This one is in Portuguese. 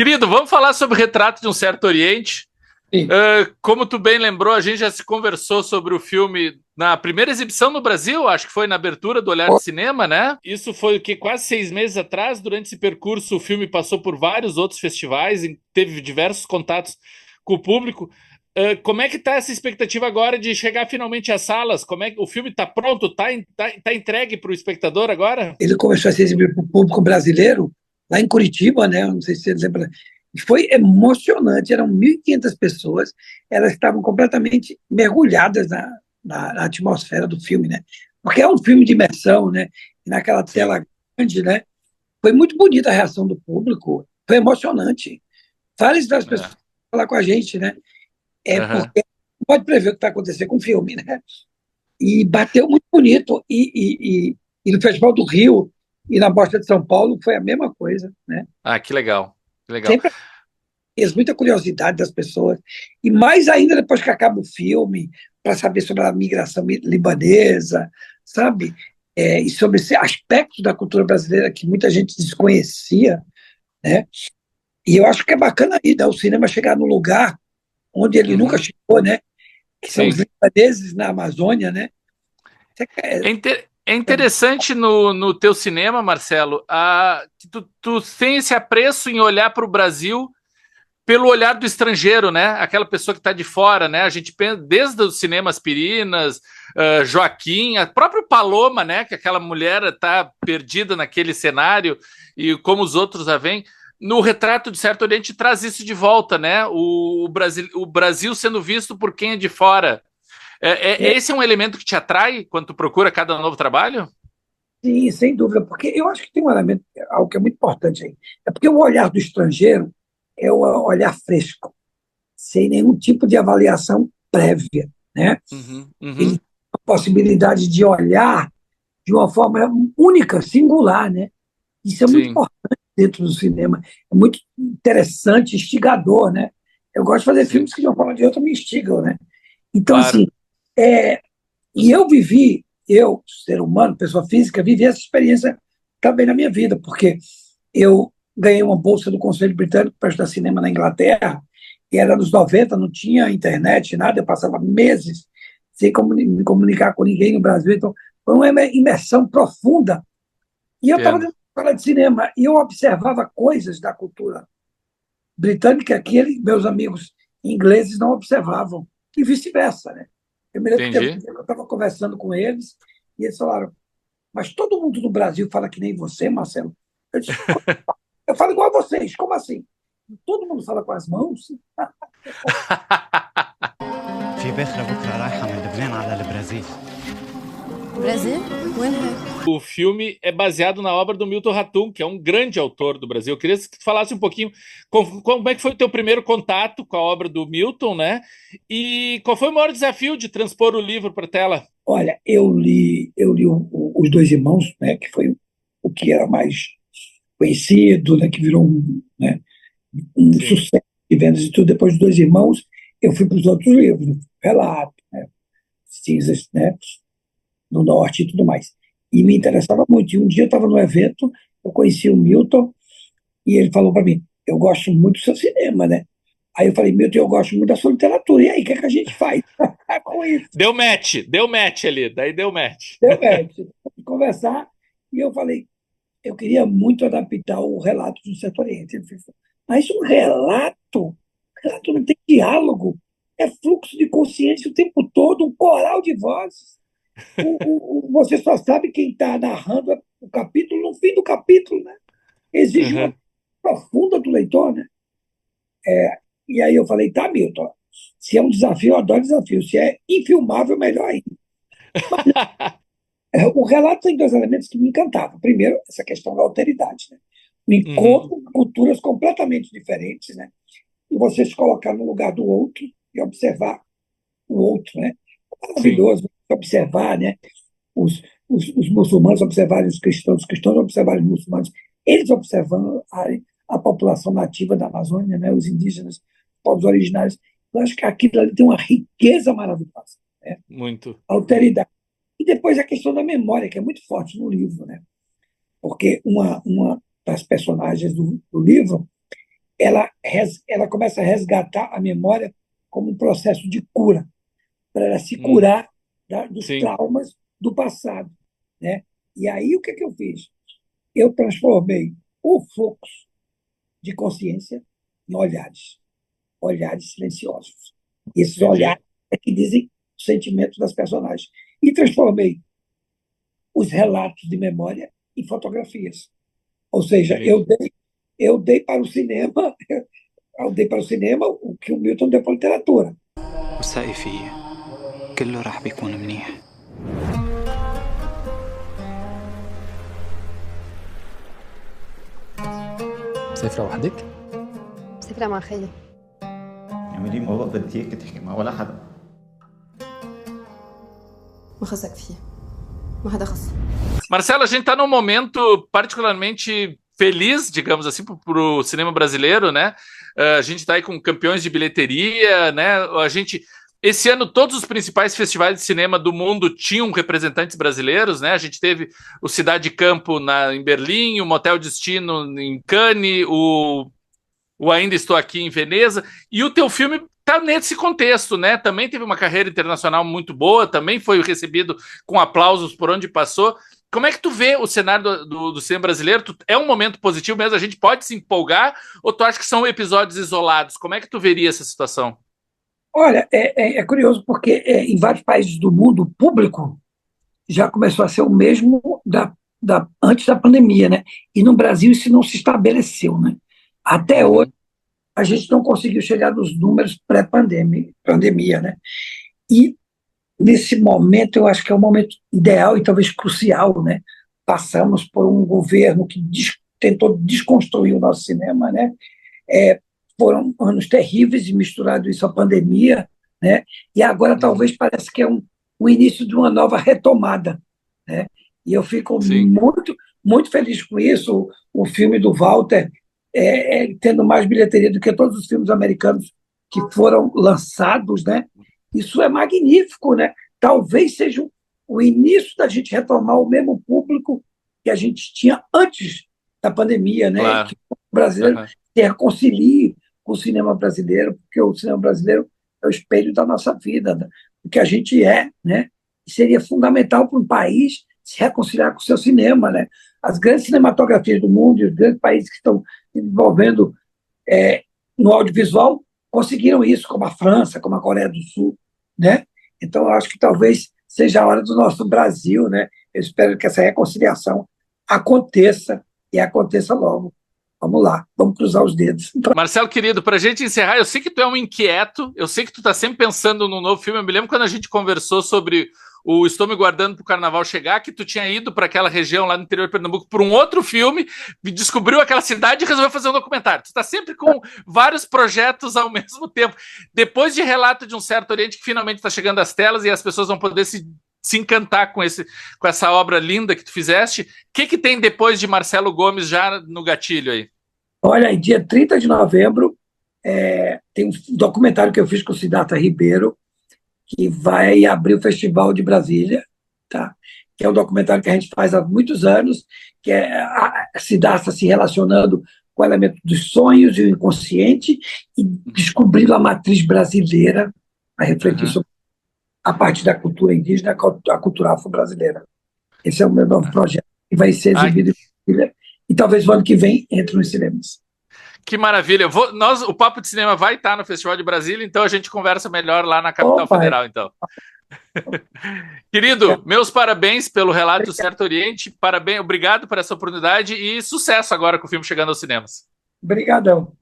Querido, vamos falar sobre o Retrato de um Certo Oriente. Como tu bem lembrou, a gente já se conversou sobre o filme na primeira exibição no Brasil, acho que foi na abertura do Olhar de Cinema, né? Isso foi o que, quase 6 meses atrás. Durante esse percurso, o filme passou por vários outros festivais e teve diversos contatos com o público. Como é que tá essa expectativa agora de chegar finalmente às salas? Como é que o filme está pronto? Tá entregue para o espectador agora? Ele começou a ser exibido para o público brasileiro lá em Curitiba, né? Não sei se você lembra. Foi emocionante, eram 1.500 pessoas, elas estavam completamente mergulhadas na atmosfera do filme, né? Porque é um filme de imersão, né? E naquela tela grande, né? Foi muito bonita a reação do público, foi emocionante. Várias das pessoas falar com a gente, né? Porque não pode prever o que vai acontecer com o filme, né? E bateu muito bonito. E no Festival do Rio e na Mostra de São Paulo foi a mesma coisa, né? Ah, que legal, que legal. Sempre muita curiosidade das pessoas. E mais ainda depois que acaba o filme, para saber sobre a migração libanesa, sabe? E sobre esse aspecto da cultura brasileira que muita gente desconhecia, né? E eu acho que é bacana aí, né? O cinema chegar no lugar onde ele nunca chegou, né? Que são os libaneses na Amazônia, né? É interessante no teu cinema, Marcelo, que tu tem esse apreço em olhar para o Brasil pelo olhar do estrangeiro, né? Aquela pessoa que está de fora, né? A gente pensa desde os cinemas Aspirinas, Joaquim, a própria Paloma, né? Que aquela mulher está perdida naquele cenário e como os outros a veem. No Retrato de Certo Oriente traz isso de volta, né? O Brasil sendo visto por quem é de fora. Esse é um elemento que te atrai quando tu procura cada novo trabalho? Sim, sem dúvida, porque eu acho que tem um elemento, algo que é muito importante aí. É porque o olhar do estrangeiro é o olhar fresco, sem nenhum tipo de avaliação prévia, né? Ele tem a possibilidade de olhar de uma forma única, singular, né? Isso é muito importante dentro do cinema. É muito interessante, instigador, né? Eu gosto de fazer filmes que de uma forma ou de outra me instigam, né? Então, assim, e eu, ser humano, pessoa física, vivi essa experiência também na minha vida, porque eu ganhei uma bolsa do Conselho Britânico para estudar cinema na Inglaterra, e era nos 90, não tinha internet, nada, eu passava meses sem me comunicar com ninguém no Brasil, então foi uma imersão profunda. E eu estava dentro da escola de cinema, e eu observava coisas da cultura britânica que meus amigos ingleses não observavam, e vice-versa, né? Eu me lembro que eu estava conversando com eles e eles falaram, mas todo mundo do Brasil fala que nem você, Marcelo. Eu falo igual a vocês, como assim? Todo mundo fala com as mãos? في بكرة رايحة من لبنان على البرازيل. Brasil? O filme é baseado na obra do Milton Ratum, que é um grande autor do Brasil. Eu queria que tu falasse um pouquinho como é que foi o teu primeiro contato com a obra do Milton, né? E qual foi o maior desafio de transpor o livro para a tela? Olha, eu li Os Dois Irmãos, né, que foi o que era mais conhecido, né, que virou um sucesso de vendas e tudo. Depois dos Dois Irmãos, eu fui para os outros livros, Relato, né, Cinzas, né, no Norte e tudo mais. E me interessava muito. E um dia eu estava no evento, eu conheci o Milton, e ele falou para mim, eu gosto muito do seu cinema, né? Aí eu falei, Milton, eu gosto muito da sua literatura. E aí, o que é que a gente faz com isso? Deu match ali, daí deu match. Deu match. Conversar, e eu falei, eu queria muito adaptar o Relato do Certo Oriente. Ele falou, mas um relato não tem diálogo, é fluxo de consciência o tempo todo, um coral de vozes. Você só sabe quem está narrando o capítulo no fim do capítulo, né? Exige uma profunda do leitor, né? E aí eu falei, tá, Milton, se é um desafio, eu adoro desafio. Se é infilmável, melhor ainda. O relato tem dois elementos que me encantavam. Primeiro, essa questão da alteridade, né? O encontro de culturas completamente diferentes, né? E você se colocar no lugar do outro e observar o outro, né? É maravilhoso observar, né? Os muçulmanos observarem os cristãos observarem os muçulmanos, eles observando a população nativa da Amazônia, né? Os indígenas, povos originários. Eu acho que aquilo ali tem uma riqueza maravilhosa, né? Muito. Alteridade. E depois a questão da memória, que é muito forte no livro, né? Porque uma das personagens do livro, ela começa a resgatar a memória como um processo de cura, para ela se curar dos Sim. traumas do passado, né? E aí o que eu fiz? Eu transformei o fluxo de consciência em olhares silenciosos. Esses Entendi. olhares é que dizem os sentimentos das personagens. E transformei os relatos de memória em fotografias. Ou seja, Entendi. eu dei para o cinema, eu dei para o cinema o que o Milton deu para a literatura. والسقي فيه كله راح بيكون منيح. مسافرة وحدك؟ مسافرة مع خالي. اعملي موضوع بدي هيك تحكي مع ولا حدا. ما خصك فيه، ما حدا خص. Marcelo, a gente está num momento particularmente feliz, digamos assim, para o cinema brasileiro, né? A gente está aí com campeões de bilheteria, né? Esse ano, todos os principais festivais de cinema do mundo tinham representantes brasileiros, né? A gente teve o Cidade de Campo em Berlim, o Motel Destino em Cannes, o Ainda Estou Aqui em Veneza, e o teu filme está nesse contexto, né? Também teve uma carreira internacional muito boa, também foi recebido com aplausos por onde passou. Como é que tu vê o cenário do cinema brasileiro? É um momento positivo mesmo? A gente pode se empolgar? Ou tu acha que são episódios isolados? Como é que tu veria essa situação? Olha, é curioso porque em vários países do mundo, o público já começou a ser o mesmo antes da pandemia, né? E no Brasil isso não se estabeleceu, né? Até hoje, a gente não conseguiu chegar nos números pré-pandemia, né? E nesse momento, eu acho que é o momento ideal e talvez crucial, né? Passamos por um governo que tentou desconstruir o nosso cinema, né? Foram anos terríveis e misturado isso à pandemia, né? E agora talvez parece que é o início de uma nova retomada, né? E eu fico muito, muito feliz com isso. O filme do Walter tendo mais bilheteria do que todos os filmes americanos que foram lançados, né? Isso é magnífico, né? Talvez seja o início da gente retomar o mesmo público que a gente tinha antes da pandemia, né? Claro. Que o brasileiro se reconcilie com o cinema brasileiro, porque o cinema brasileiro é o espelho da nossa vida, do que a gente é, né? E seria fundamental para um país se reconciliar com o seu cinema, né? As grandes cinematografias do mundo e os grandes países que estão se desenvolvendo no audiovisual conseguiram isso, como a França, como a Coreia do Sul, né? Então, eu acho que talvez seja a hora do nosso Brasil, né? Eu espero que essa reconciliação aconteça e aconteça logo. Vamos lá, vamos cruzar os dedos. Marcelo, querido, para a gente encerrar, eu sei que tu é um inquieto, eu sei que tu está sempre pensando num novo filme. Eu me lembro quando a gente conversou sobre o Estou Me Guardando para o Carnaval Chegar, que tu tinha ido para aquela região lá no interior de Pernambuco por um outro filme, descobriu aquela cidade e resolveu fazer um documentário. Tu está sempre com vários projetos ao mesmo tempo. Depois de Relato de um Certo Oriente, que finalmente está chegando às telas e as pessoas vão poder se encantar com essa obra linda que tu fizeste. O que tem depois de Marcelo Gomes já no gatilho aí? Olha, dia 30 de novembro tem um documentário que eu fiz com o Siddhartha Ribeiro, que vai abrir o Festival de Brasília, tá? Que é um documentário que a gente faz há muitos anos, que é a Siddhartha se relacionando com o elemento dos sonhos e o inconsciente e descobrindo a matriz brasileira a refletir sobre a parte da cultura indígena, a cultura afro-brasileira. Esse é o meu novo projeto, que vai ser exibido em Brasília e talvez no ano que vem entre nos cinemas. Que maravilha. O Papo de Cinema vai estar no Festival de Brasília, então a gente conversa melhor lá na capital federal, então. Querido, meus parabéns pelo Relato do Certo Oriente, obrigado por essa oportunidade e sucesso agora com o filme chegando aos cinemas. Obrigadão.